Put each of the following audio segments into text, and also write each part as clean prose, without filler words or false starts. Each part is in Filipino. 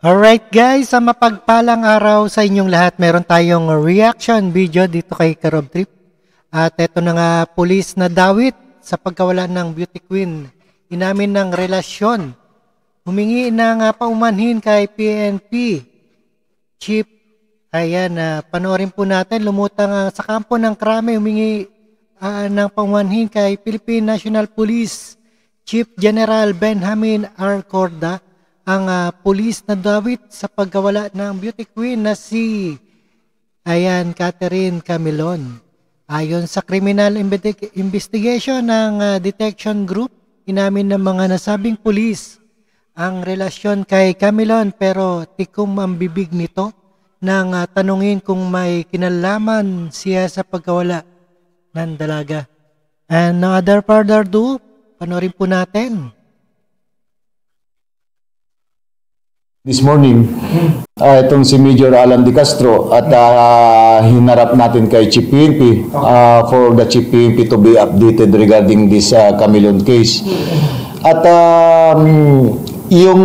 Alright guys, sa mapagpalang araw sa inyong lahat, meron tayong reaction video dito kay Karob Trip. At eto na nga, pulis na dawit sa pagkawala ng beauty queen. Inamin ng relasyon. Humingi ng paumanhin kay PNP Chief. Ayan, panoorin po natin. Lumutang sa kampo ng krame, humingi ng paumanhin kay Philippine National Police Chief General Benjamin R. Corda ang pulis na dawit sa pagkawala ng beauty queen na si Catherine Camilon. Ayon sa criminal investigation ng detection group, inamin ng mga nasabing pulis ang relasyon kay Camilon pero tikom ang bibig nito nang tanungin kung may kinalaman siya sa pagkawala ng dalaga. And no other further ado, panoorin po natin. This morning, itong si Major Alan De Castro at hinarap natin kay Chief PNP for the Chief PNP to be updated regarding this Camilon case. At yung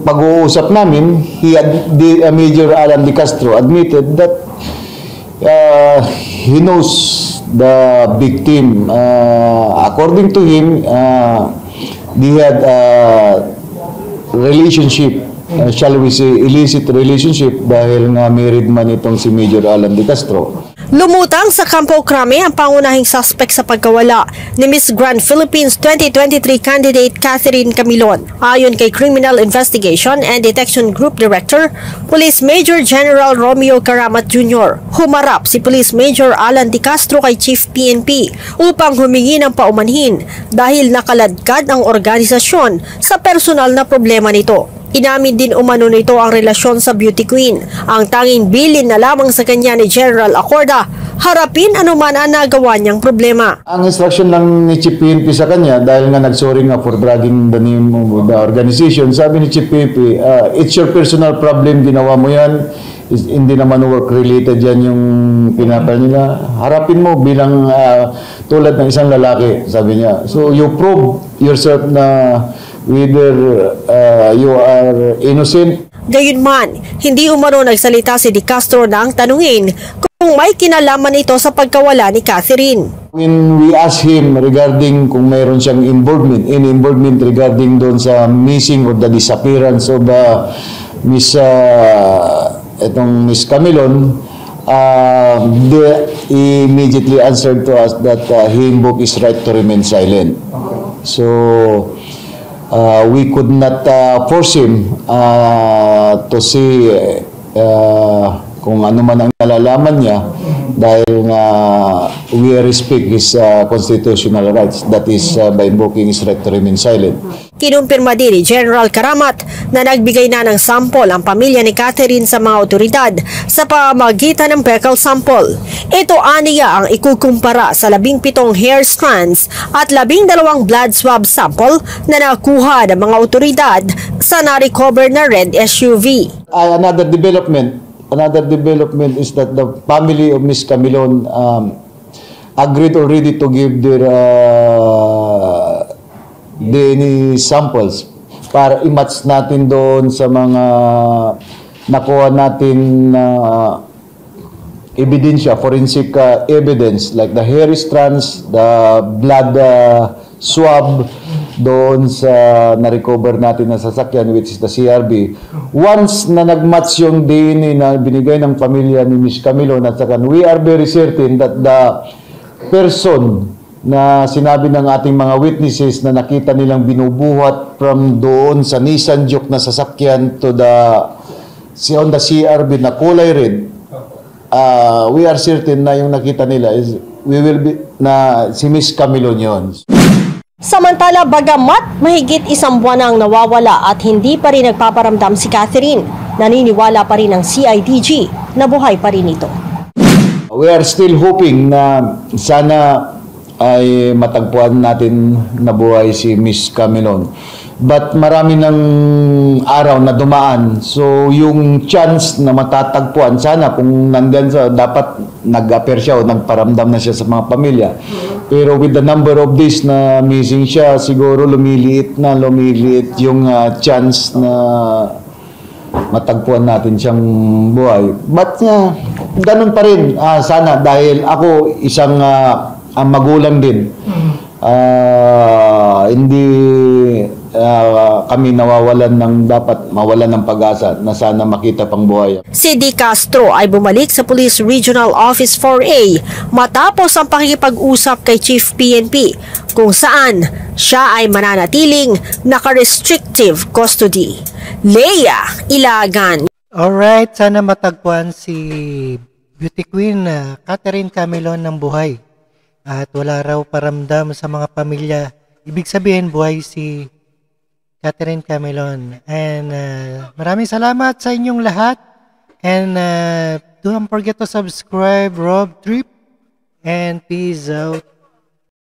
pag-uusap namin, Major Alan De Castro admitted that he knows the victim. According to him, they had relationship, shall we say, illicit relationship dahil nga married man itong si Major Alan De Castro. Lumutang sa Campo Crame ang pangunahing suspect sa pagkawala ni Miss Grand Philippines 2023 candidate Catherine Camilon. Ayon kay Criminal Investigation and Detection Group Director, Police Major General Romeo Caramat Jr., humarap si Police Major Alan De Castro kay Chief PNP upang humingi ng paumanhin dahil nakaladkad ang organisasyon sa personal na problema nito. Inamin din umano nito ang relasyon sa beauty queen. Ang tanging bilin na lamang sa kanya ni General Acorda, harapin anuman ang nagawa niyang problema. Ang instruction lang ni Chief PNP sa kanya, dahil nga nagsorry nga for dragging the name of the organization, sabi ni Chief PNP, it's your personal problem, ginawa mo yan, hindi naman work-related yan yung pinapal nila. Harapin mo bilang tulad ng isang lalaki, sabi niya. So you prove yourself na whether you are innocent. Gayunman, hindi umano nagsalita si De Castro nang tanungin kung may kinalaman ito sa pagkawala ni Catherine. When we asked him regarding kung mayroon siyang involvement regarding doon sa missing or the disappearance of Miss Camilon, they immediately answered to us that he invoked his right to remain silent. So we could not force him to say kung ano man ang nalalaman niya dahil nga we respect his constitutional rights, that is by invoking his right to remain silent. Kinumpirma din ni General Caramat na nagbigay na ng sample ang pamilya ni Catherine sa mga otoridad sa pamamagitan ng fecal sample. Ito aniya ang ikukumpara sa 17 hair strands at 12 blood swab sample na nakuha ng mga otoridad sa na-recover na red SUV. Another development is that the family of Miss Camilon agreed already to give their DNA samples para i-match natin doon sa mga nakuha natin ebidensya, forensic evidence like the hair strands, the blood swab doon sa na-recover natin na sasakyan, which is the CRB. Once na nag-match yung DNA na binigay ng pamilya ni Miss Camilon at saka, we are very certain that the person na sinabi ng ating mga witnesses na nakita nilang binubuhat from doon sa Nissan Juke na sasakyan to on the CRB na kulay red, we are certain na yung nakita nila is si Miss Camilon yun. Samantala, bagamat mahigit isang buwan ang nawawala at hindi pa rin nagpaparamdam si Catherine, naniniwala pa rin ang CIDG na buhay pa rin ito. We are still hoping na sana ay matagpuan natin na buhay si Miss Camilon. But marami ng araw na dumaan. So, yung chance na matatagpuan, sana kung nandyan sa, dapat nag-appear siya o nagparamdam na siya sa mga pamilya. Pero with the number of days na missing siya, siguro lumiliit yung chance na matagpuan natin siyang buhay. But ganun pa rin. Sana dahil ako isang ang magulang din. Hindi kami dapat mawalan ng pag-asa na sana makita pang buhay. Si D. Castro ay bumalik sa Police Regional Office 4A matapos ang pakikipag-usap kay Chief PNP kung saan siya ay mananatiling naka-restrictive custody. Leia Ilagan. Alright, sana matagpuan si Beauty Queen Catherine Camilon ng buhay. At wala raw paramdam sa mga pamilya. Ibig sabihin, buhay si Catherine Camilon. And maraming salamat sa inyong lahat. And don't forget to subscribe, Rob Trip. And peace out.